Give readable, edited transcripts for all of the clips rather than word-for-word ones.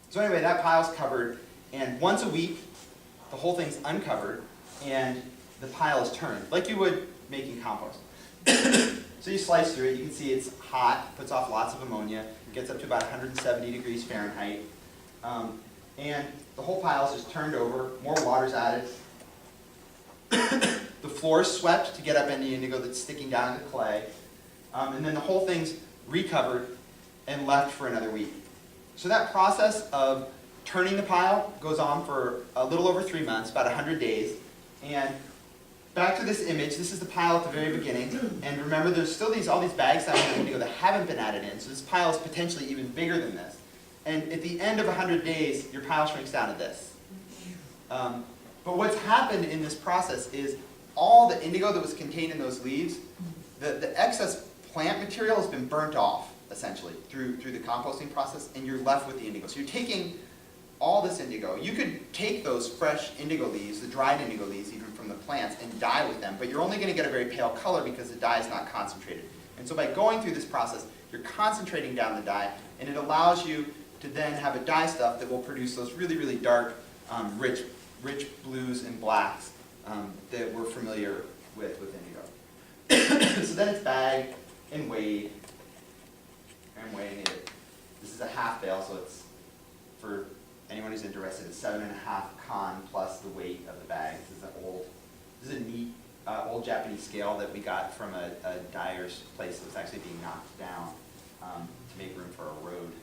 So anyway, that pile's covered, and once a week, the whole thing's uncovered, and the pile is turned, like you would making compost. So you slice through it, you can see it's hot, puts off lots of ammonia, gets up to about 170 degrees Fahrenheit, and the whole pile is just turned over, more water's added. The floor is swept to get up any indigo that's sticking down in the clay, and then the whole thing's recovered and left for another week. So that process of turning the pile goes on for a little over 3 months, about 100 days. And back to this image, this is the pile at the very beginning. And remember, there's still all these bags down in the indigo that haven't been added in. So this pile is potentially even bigger than this. And at the end of 100 days, your pile shrinks down to this. But what's happened in this process is all the indigo that was contained in those leaves, the excess plant material has been burnt off, essentially, through the composting process, and you're left with the indigo. So you're taking all this indigo. You could take those fresh indigo leaves, the dried indigo leaves even from the plants, and dye with them, but you're only going to get a very pale color because the dye is not concentrated. And so by going through this process, you're concentrating down the dye, and it allows you to then have a dye stuff that will produce those really, really dark, rich blues and blacks that we're familiar with indigo. So then it's bagged and weighed. I'm weighing it. This is a half bale, so it's, for anyone who's interested, it's 7.5 con plus the weight of the bag. This is a neat old Japanese scale that we got from a dyer's place that was actually being knocked down to make room for a road.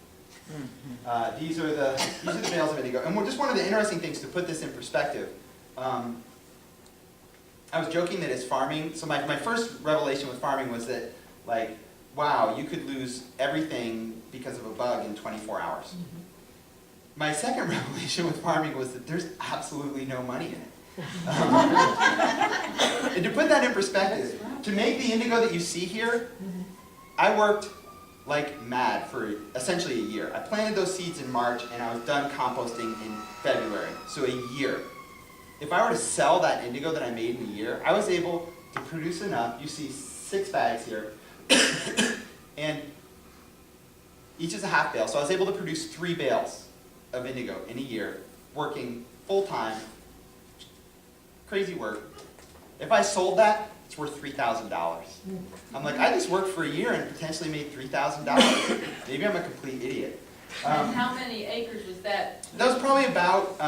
These are the bales of indigo. And just one of the interesting things to put this in perspective, I was joking that it's farming. So my first revelation with farming was that, like, wow, you could lose everything because of a bug in 24 hours. My second revelation with farming was that there's absolutely no money in it. And to put that in perspective, to make the indigo that you see here, I worked like mad for essentially a year. I planted those seeds in March, and I was done composting in February, so a year. If I were to sell that indigo that I made in a year, I was able to produce enough. You see 6 bags here, and each is a half bale, so I was able to produce 3 bales of indigo in a year, working full-time, crazy work. If I sold that, it's worth $3,000. I'm like, I just worked for a year and potentially made $3,000. Maybe I'm a complete idiot. And how many acres was that? That was probably about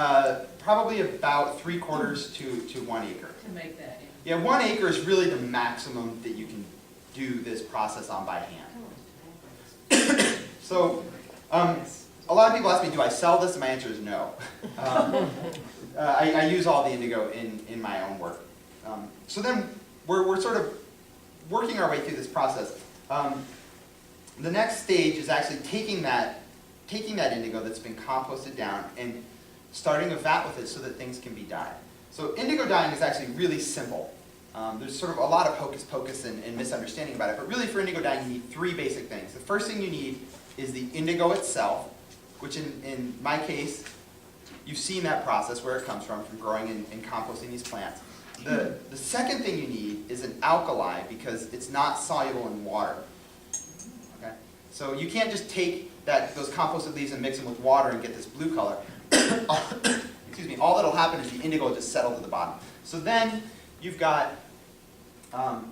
3/4 to 1 acre. To make that? Yeah, 1 acre is really the maximum that you can do this process on by hand. So, a lot of people ask me, do I sell this? And my answer is no. I use all the indigo in my own work. So then we're sort of working our way through this process. The next stage is actually taking that indigo that's been composted down and starting a vat with it so that things can be dyed. So indigo dyeing is actually really simple. There's sort of a lot of hocus pocus and misunderstanding about it, but really for indigo dyeing you need 3 basic things. The first thing you need is the indigo itself, which in my case, you've seen that process where it comes from growing and composting these plants. The second thing you need is an alkali because it's not soluble in water. Okay? So you can't just take those composted leaves and mix them with water and get this blue color. Excuse me. All that'll happen is the indigo will just settle to the bottom. So then you've got, so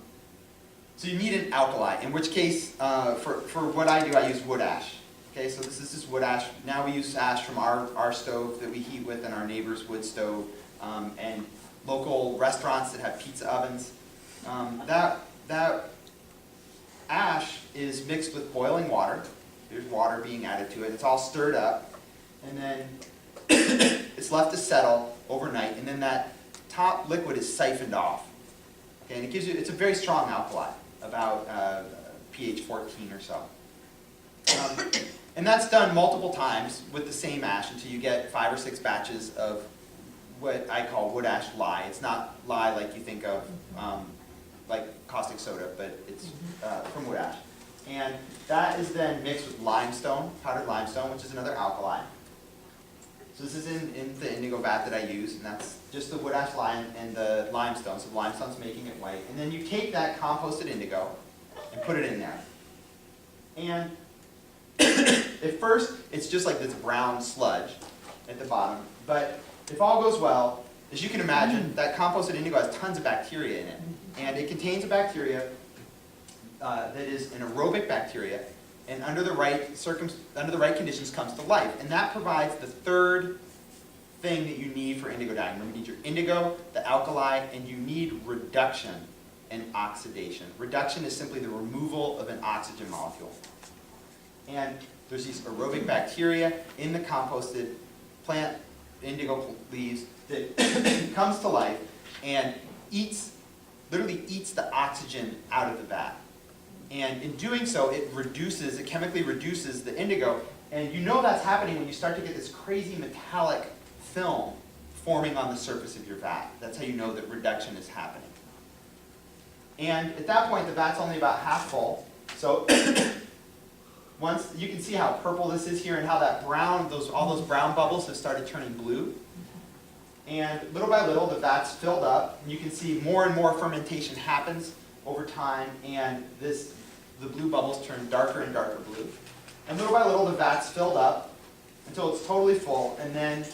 you need an alkali, in which case, for what I do, I use wood ash. Okay, so this is just wood ash. Now we use ash from our stove that we heat with and our neighbor's wood stove, and local restaurants that have pizza ovens. That ash is mixed with boiling water. There's water being added to it. It's all stirred up, and then it's left to settle overnight, and then that top liquid is siphoned off. Okay, and it's a very strong alkali, about pH 14 or so. And that's done multiple times with the same ash until you get 5 or 6 batches of what I call wood ash lye. It's not lye like you think of, like caustic soda, but it's from wood ash. And that is then mixed with limestone, powdered limestone, which is another alkali. So this is in the indigo vat that I use, and that's just the wood ash lye and the limestone. So the limestone's making it white. And then you take that composted indigo and put it in there. And At first, it's just like this brown sludge at the bottom, but if all goes well, as you can imagine, that composted indigo has tons of bacteria in it, and it contains a bacteria that is an aerobic bacteria, and under the right conditions comes to life, and that provides the third thing that you need for indigo dyeing. Remember, you need your indigo, the alkali, and you need reduction and oxidation. Reduction is simply the removal of an oxygen molecule. And there's these aerobic bacteria in the composted plant indigo leaves that comes to life and literally eats the oxygen out of the vat. And in doing so, it chemically reduces the indigo. And you know that's happening when you start to get this crazy metallic film forming on the surface of your vat. That's how you know that reduction is happening. And at that point, the vat's only about half full. So once you can see how purple this is here and how that brown, all those brown bubbles have started turning blue. And little by little, the vat's filled up. And you can see more and more fermentation happens over time, and the blue bubbles turn darker and darker blue. And little by little, the vat's filled up until it's totally full, and then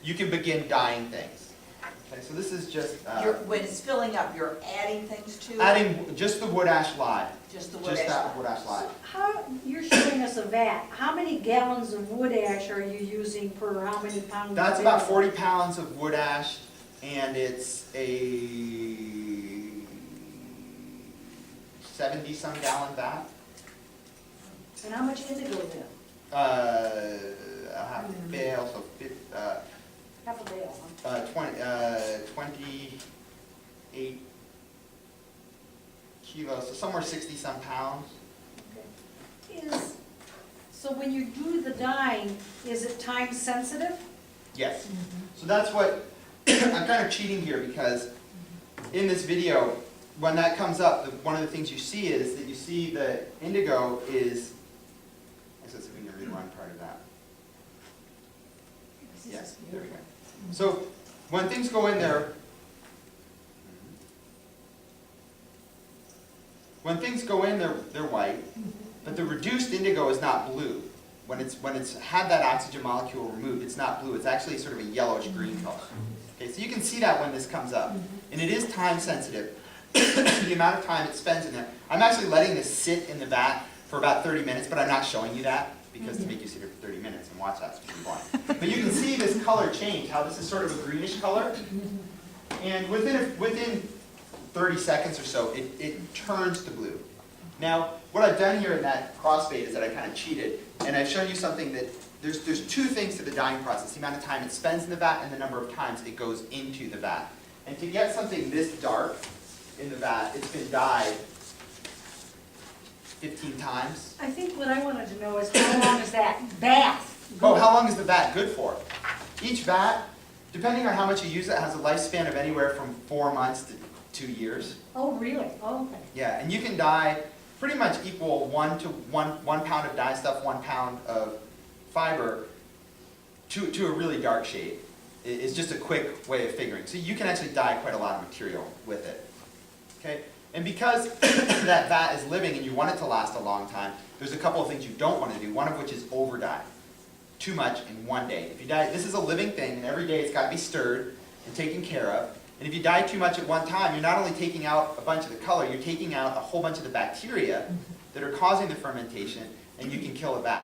you can begin dyeing things. Okay, so this is just when it's filling up, you're adding things to it? adding just the wood ash lye. Just the wood Just ash that lye. wood ash lye. How, you're showing us a vat, how many gallons of wood ash are you using per how many pounds? That's of about indigo? 40 pounds of wood ash, and it's a 70-some gallon vat. And how much indigo is in? A half a bale, so Half a bale, huh? 28 kilos, so somewhere 60-some pounds. So when you do the dyeing, is it time sensitive? Yes. So that's what, I'm kind of cheating here because in this video, when that comes up, one of the things you see is that you see the indigo is, let's see if we can read one part of that. Yes, there we go. So when things go in there, they're white, but the reduced indigo is not blue. When it's had that oxygen molecule removed, it's not blue. It's actually sort of a yellowish green color. Okay, so you can see that when this comes up, and it is time sensitive. The amount of time it spends in there. I'm actually letting this sit in the vat for about 30 minutes, but I'm not showing you that because to make you sit here for 30 minutes and watch that's pretty boring. But you can see this color change, how this is sort of a greenish color. And within 30 seconds or so, it turns to blue. Now, what I've done here in that crossfade is that I kind of cheated, and I've shown you something that there's two things to the dyeing process: the amount of time it spends in the vat and the number of times it goes into the vat. And to get something this dark in the vat, it's been dyed 15 times. I think what I wanted to know is how long is that bath? Oh, how long is the vat good for? Each vat, depending on how much you use it, has a lifespan of anywhere from 4 months to 2 years. Oh, really? Oh, okay. Yeah, and you can dye pretty much equal 1 pound of dye stuff, 1 pound of fiber to a really dark shade. It's just a quick way of figuring. So you can actually dye quite a lot of material with it. Okay? And because that vat is living and you want it to last a long time, there's a couple of things you don't want to do, one of which is over dye. Too much in one day. If you dye, this is a living thing, and every day it's got to be stirred and taken care of. And if you dye too much at one time, you're not only taking out a bunch of the color, you're taking out a whole bunch of the bacteria that are causing the fermentation, and you can kill a vat.